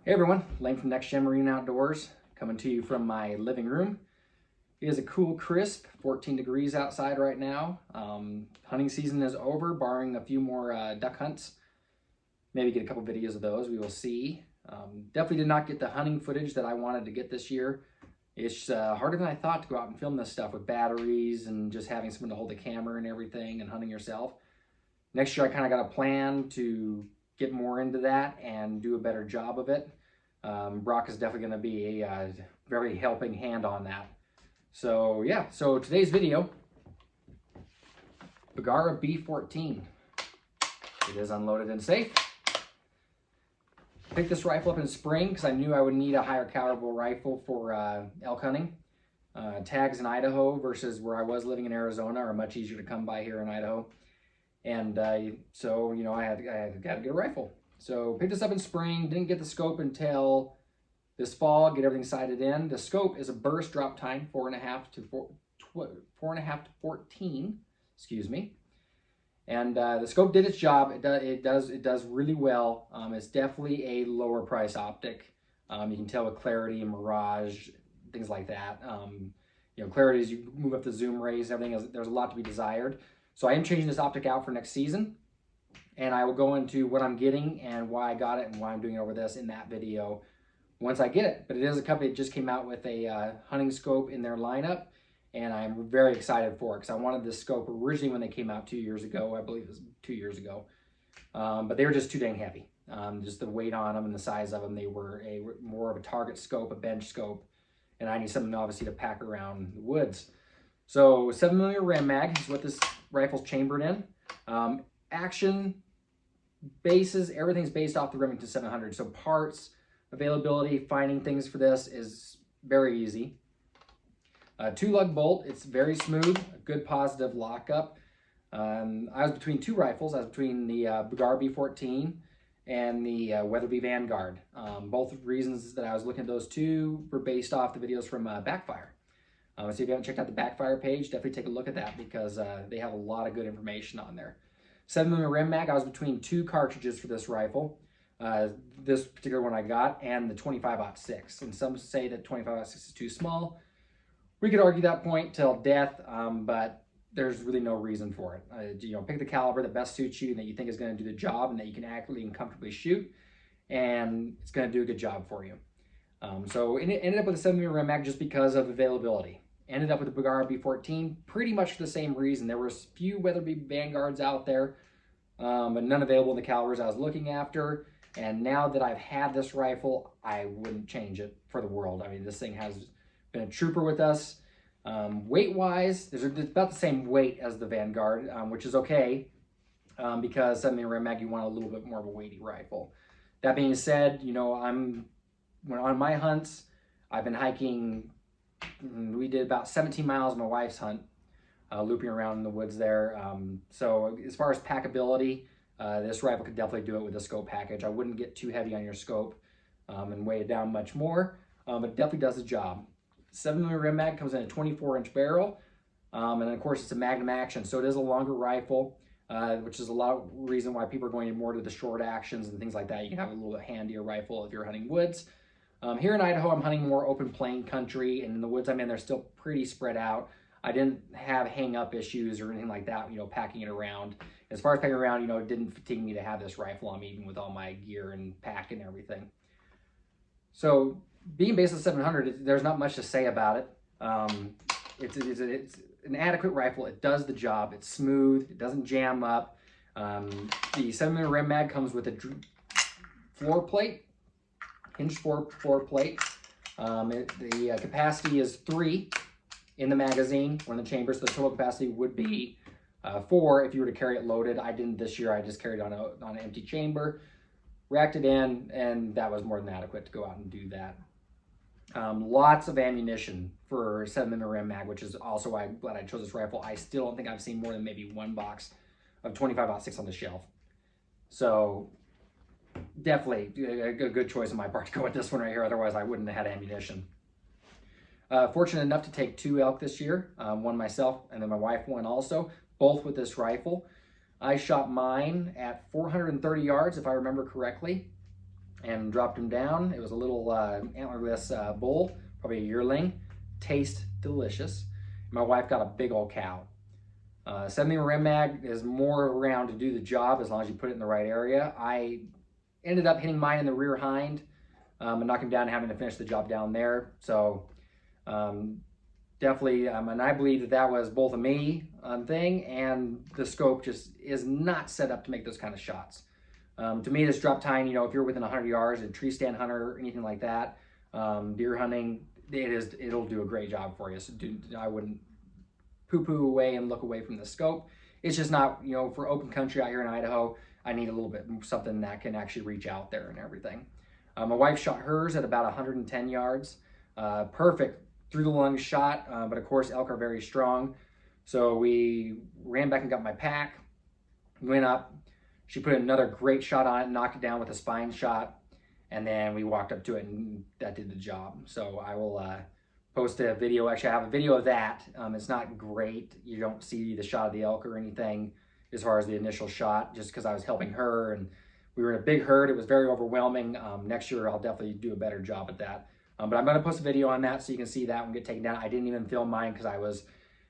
Hey everyone, Lane from Next Gen Marine Outdoors, coming to you from my living room. It is a cool, crisp 14 degrees outside right now. Hunting season is over, barring a few more duck hunts. Maybe get a couple videos of those, we will see. Definitely did not get the hunting footage that I wanted to get this year. It's harder than I thought to go out and film this stuff with batteries and just having someone to hold the camera and everything and hunting yourself. Next year I kind of got a plan to get more into that and do a better job of it. Brock is definitely going to be a very helping hand on that. So yeah, so today's video, Bergara B-14. It is unloaded and safe. Picked this rifle up in spring because I knew I would need a higher caliber rifle for elk hunting. Tags in Idaho versus where I was living in Arizona are much easier to come by here in Idaho. And so, you know, I had to get a rifle. So picked this up in spring, didn't get the scope until this fall, get everything sighted in. The scope is a burst drop time, 4.5 to 14, excuse me. And the scope did its job. It does really well. It's definitely a lower price optic. You can tell with clarity and mirage, things like that. You know, clarity as you move up the zoom rays, everything, there's a lot to be desired. So I am changing this optic out for next season, and I will go into what I'm getting and why I got it and why I'm doing it over this in that video once I get it. But it is a company that just came out with a hunting scope in their lineup, and I'm very excited for it because I wanted this scope originally when they came out 2 years ago. I believe it was 2 years ago. But they were just too dang heavy. Just the weight on them and the size of them, they were more of a target scope, a bench scope, and I need something obviously to pack around the woods. So 7mm Ram mag is what this rifle's chambered in. Action, bases, everything's based off the Remington 700. So parts, availability, finding things for this is very easy. 2-lug bolt, it's very smooth, a good positive lockup. I was between two rifles. I was between the Bergara B-14 and the Weatherby Vanguard. Both reasons that I was looking at those two were based off the videos from Backfire. So if you haven't checked out the Backfire page, definitely take a look at that because they have a lot of good information on there. 7mm Ram mag, I was between two cartridges for this rifle. This particular one I got, and the 25-06. And some say that 25-06 is too small. We could argue that point till death, but there's really no reason for it. You know, pick the caliber that best suits you and that you think is going to do the job and that you can accurately and comfortably shoot, and it's going to do a good job for you. So it ended up with a 7mm Ram mag just because of availability. Ended up with the Bergara B-14 pretty much for the same reason. There were a few Weatherby Vanguards out there, but none available in the calibers I was looking after. And now that I've had this rifle, I wouldn't change it for the world. I mean, this thing has been a trooper with us. Weight-wise, it's about the same weight as the Vanguard, which is okay because 7mm Ram mag, you want a little bit more of a weighty rifle. That being said, you know, on my hunts, I've been hiking. We did about 17 miles of my wife's hunt, looping around in the woods there. So as far as packability, this rifle could definitely do it with a scope package. I wouldn't get too heavy on your scope and weigh it down much more, but it definitely does the job. 7mm Ram mag comes in a 24-inch barrel, and of course it's a Magnum action, so it is a longer rifle, which is a lot of reason why people are going more to the short actions and things like that. You can have a little bit handier rifle if you're hunting woods. Here in Idaho, I'm hunting more open plain country, and in the woods I'm in, they're still pretty spread out. I didn't have hang-up issues or anything like that, you know, packing it around. As far as packing around, you know, it didn't fatigue me to have this rifle on me, even with all my gear and pack and everything. So, being based on 700, there's not much to say about it. It's an adequate rifle. It does the job. It's smooth. It doesn't jam up. The 7mm Ram mag comes with a floor plate. Hinged floor plate. The capacity is 3 in the magazine or in the chamber, so the total capacity would be 4 if you were to carry it loaded. I didn't this year. I just carried it on an empty chamber, racked it in, and that was more than adequate to go out and do that. Lots of ammunition for 7mm Ram mag, which is also why I'm glad I chose this rifle. I still don't think I've seen more than maybe one box of 25-06 on the shelf. So definitely a good choice on my part to go with this one right here. Otherwise, I wouldn't have had ammunition. Fortunate enough to take 2 elk this year. One myself and then my wife one also, both with this rifle. I shot mine at 430 yards, if I remember correctly. and dropped him down. It was a little antlerless bull, probably a yearling. Tastes delicious. My wife got a big old cow. 70 rim mag is more around to do the job as long as you put it in the right area. I ended up hitting mine in the rear hind and knocking him down and having to finish the job down there. So definitely, and I believe that was both a me thing, and the scope just is not set up to make those kind of shots. To me, this drop tine, if you're within 100 yards, a tree stand hunter or anything like that, deer hunting, it'll do a great job for you. So I wouldn't poo-poo away and look away from the scope. It's just not, for open country out here in Idaho, I need a little bit something that can actually reach out there and everything. My wife shot hers at about 110 yards. Perfect through the lung shot, but of course elk are very strong. So we ran back and got my pack, went up. She put another great shot on it, knocked it down with a spine shot, and then we walked up to it and that did the job. So I will post a video. Actually, I have a video of that. It's not great. You don't see the shot of the elk or anything as far as the initial shot, just because I was helping her and we were in a big herd. It was very overwhelming. Next year, I'll definitely do a better job at that. But I'm going to post a video on that so you can see that one get taken down. I didn't even film mine because I was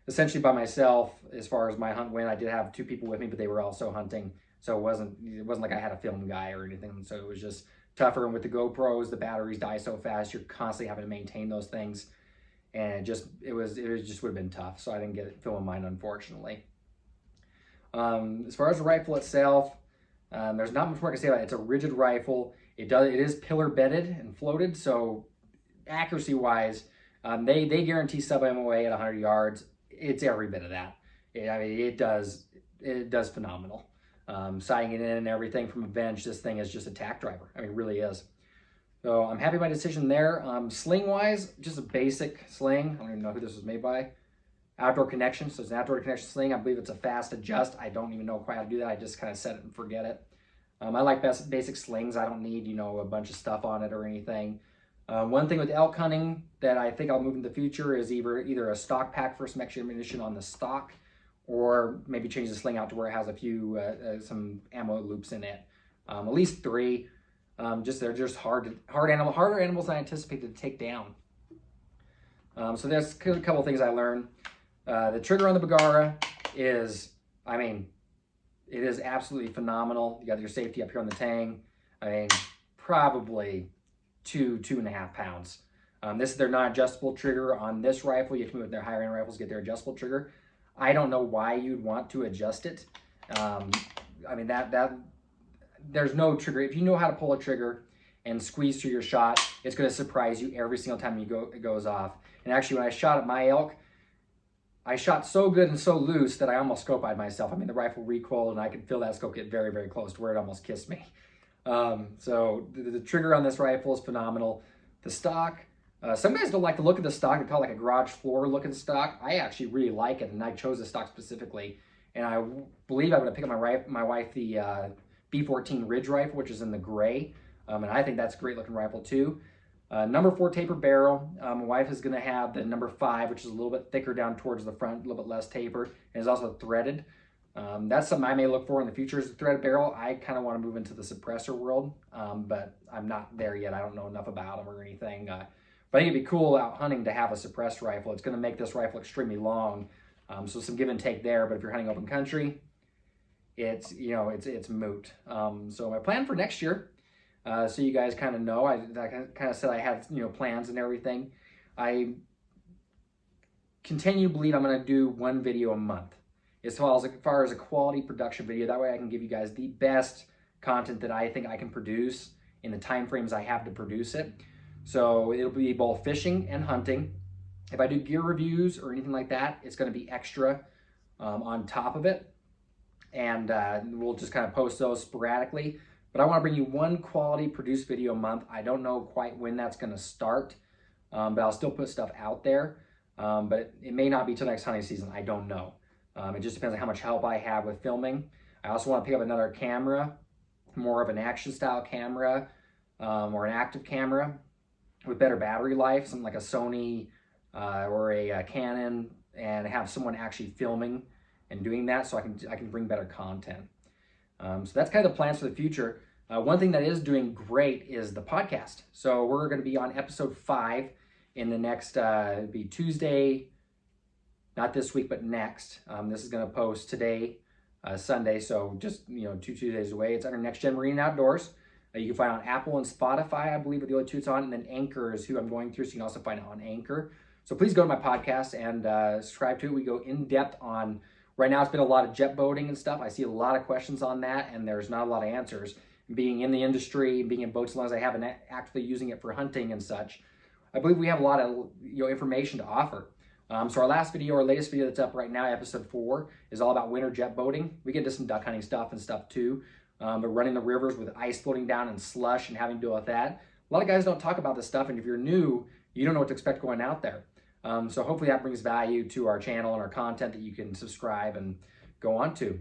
essentially by myself as far as my hunt went. I did have 2 people with me, but they were also hunting. So it wasn't like I had a film guy or anything. So it was just tougher. And with the GoPros, the batteries die so fast. You're constantly having to maintain those things. And it just would have been tough. So I didn't get it filming mine, unfortunately. As far as the rifle itself, there's not much more I can say about it. It's a rigid rifle. It is pillar bedded and floated. So accuracy wise, they guarantee sub MOA at 100 yards. It's every bit of that. It does phenomenal. Sighting it in and everything from a bench, this thing is just a tack driver. It really is. So I'm happy with my decision there. Sling wise, just a basic sling. I don't even know who this was made by. Outdoor Connection. So it's an Outdoor Connection sling. I believe it's a fast adjust. I don't even know quite how to do that. I just kind of set it and forget it. I like basic slings. I don't need, a bunch of stuff on it or anything. One thing with elk hunting that I think I'll move in the future is either a stock pack for some extra ammunition on the stock, or maybe change the sling out to where it has a few some ammo loops in it. At least 3. They're just harder animals than I anticipated to take down. So there's a couple of things I learned. The trigger on the Bergara is, it is absolutely phenomenal. You got your safety up here on the tang. Probably 2.5 pounds. They're not adjustable trigger on this rifle. You have to move with their higher end rifles to get their adjustable trigger. I don't know why you'd want to adjust it. There's no trigger. If you know how to pull a trigger and squeeze through your shot, it's going to surprise you every single time it goes off. And actually, when I shot at my elk, I shot so good and so loose that I almost scope-eyed myself. The rifle recoiled and I could feel that scope get very, very close to where it almost kissed me. So the trigger on this rifle is phenomenal. The stock, some guys don't like the look of the stock. They call it like a garage floor looking stock. I actually really like it, and I chose the stock specifically. And I believe I'm going to pick up my wife the B-14 Ridge rifle, which is in the gray. And I think that's a great looking rifle too. Number 4 taper barrel. My wife is going to have the number 5, which is a little bit thicker down towards the front, a little bit less taper, and is also threaded. That's something I may look for in the future is a threaded barrel. I kind of want to move into the suppressor world, but I'm not there yet. I don't know enough about them or anything. But I think it'd be cool out hunting to have a suppressed rifle. It's going to make this rifle extremely long, so some give and take there. But if you're hunting open country, it's moot. So my plan for next year, so you guys kind of know, I kind of said I had plans and everything. I continue to believe I'm going to do 1 video a month. As far as a quality production video, that way I can give you guys the best content that I think I can produce in the time frames I have to produce it. So it'll be both fishing and hunting. If I do gear reviews or anything like that, it's going to be extra on top of it. And we'll just kind of post those sporadically. But I want to bring you 1 quality produced video a month. I don't know quite when that's going to start, but I'll still put stuff out there. But it may not be till next hunting season. I don't know. It just depends on how much help I have with filming. I also want to pick up another camera, more of an action style camera or an active camera with better battery life, something like a Sony or a Canon, and have someone actually filming and doing that so I can bring better content. So that's kind of the plans for the future. One thing that is doing great is the podcast. So we're going to be on episode 5 in the next, be Tuesday, not this week, but next. This is going to post today, Sunday, so just 2 Tuesdays away. It's under Next Gen Marine and Outdoors. You can find it on Apple and Spotify, I believe, are the only two it's on, and then Anchor is who I'm going through, so you can also find it on Anchor. So please go to my podcast and subscribe to it. We go in depth on, right now it's been a lot of jet boating and stuff. I see a lot of questions on that, and there's not a lot of answers. Being in the industry, being in boats as long as I haven't actually using it for hunting and such, I believe we have a lot of information to offer. So our latest video that's up right now, episode 4, is all about winter jet boating. We get into some duck hunting stuff and stuff too, but running the rivers with ice floating down and slush and having to deal with that. A lot of guys don't talk about this stuff, and if you're new, you don't know what to expect going out there. So hopefully that brings value to our channel and our content that you can subscribe and go on to.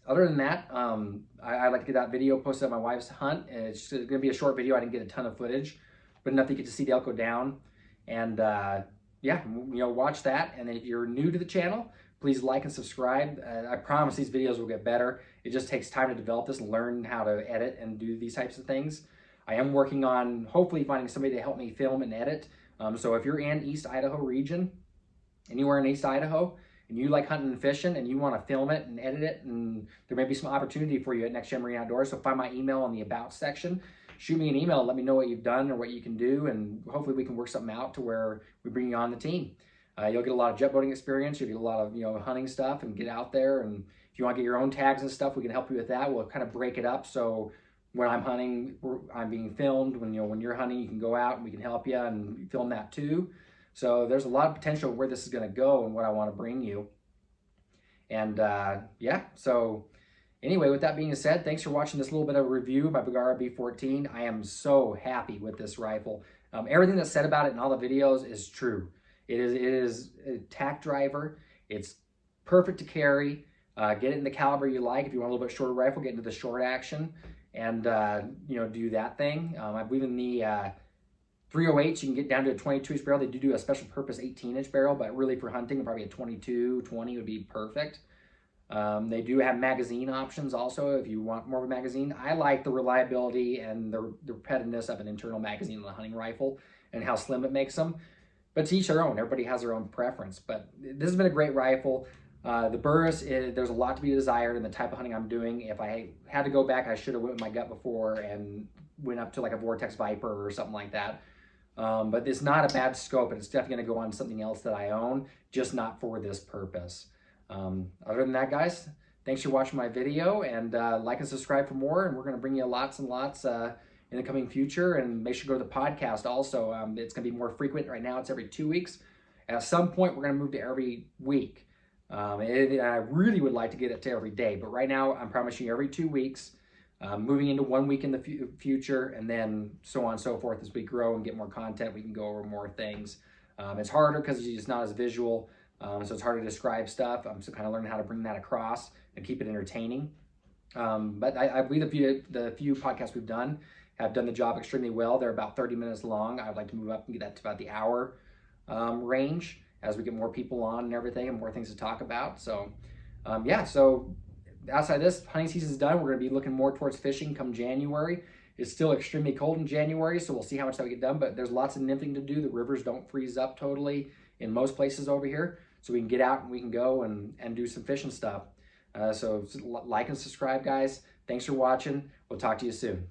Other than that, I like to get that video posted on my wife's hunt. And it's going to be a short video. I didn't get a ton of footage, but enough to get to see the elk go down. And yeah, watch that. And then if you're new to the channel, please like and subscribe. I promise these videos will get better. It just takes time to develop this, learn how to edit and do these types of things. I am working on hopefully finding somebody to help me film and edit. So if you're in East Idaho region, anywhere in East Idaho, and you like hunting and fishing and you want to film it and edit it, and there may be some opportunity for you at Next Gen Marine Outdoors, so find my email in the About section. Shoot me an email and let me know what you've done or what you can do, and hopefully we can work something out to where we bring you on the team. You'll get a lot of jet boating experience, you'll get a lot of hunting stuff and get out there, and if you want to get your own tags and stuff, we can help you with that. We'll kind of break it up so when I'm hunting, I'm being filmed. When you're hunting, you can go out and we can help you and film that too. So there's a lot of potential where this is going to go and what I want to bring you. And yeah, so anyway, with that being said, thanks for watching this little bit of a review of my Bergara B-14. I am so happy with this rifle. Everything that's said about it in all the videos is true. It is a tack driver. It's perfect to carry. Get it in the caliber you like. If you want a little bit shorter rifle, get into the short action and do that thing. I believe in the 308s, you can get down to a 22-inch barrel. They do a special purpose 18-inch barrel, but really for hunting, probably a 22, 20 would be perfect. They do have magazine options also if you want more of a magazine. I like the reliability and the repetitiveness of an internal magazine on a hunting rifle and how slim it makes them. But to each their own. Everybody has their own preference. But this has been a great rifle. The Burris, there's a lot to be desired in the type of hunting I'm doing. If I had to go back, I should have went with my gut before and went up to like a Vortex Viper or something like that. But it's not a bad scope, and it's definitely going to go on something else that I own, just not for this purpose. Other than that, guys, thanks for watching my video, and like and subscribe for more, and we're going to bring you lots and lots in the coming future, and make sure to go to the podcast also. It's going to be more frequent. Right now it's every 2 weeks. At some point, we're going to move to every week. I really would like to get it to every day, but right now I'm promising you every 2 weeks. Moving into 1 week in the future, and then so on and so forth. As we grow and get more content, we can go over more things. It's harder because it's not as visual, so it's harder to describe stuff. I'm still kind of learning how to bring that across and keep it entertaining. But I believe the few podcasts we've done have done the job extremely well. They're about 30 minutes long. I'd like to move up and get that to about the hour range as we get more people on and everything and more things to talk about. So yeah, so outside of this, hunting season's done. We're going to be looking more towards fishing come January. It's still extremely cold in January, so we'll see how much that we get done, but there's lots of nymphing to do. The rivers don't freeze up totally in most places over here, so we can get out and we can go and do some fishing stuff. So like and subscribe, guys. Thanks for watching. We'll talk to you soon.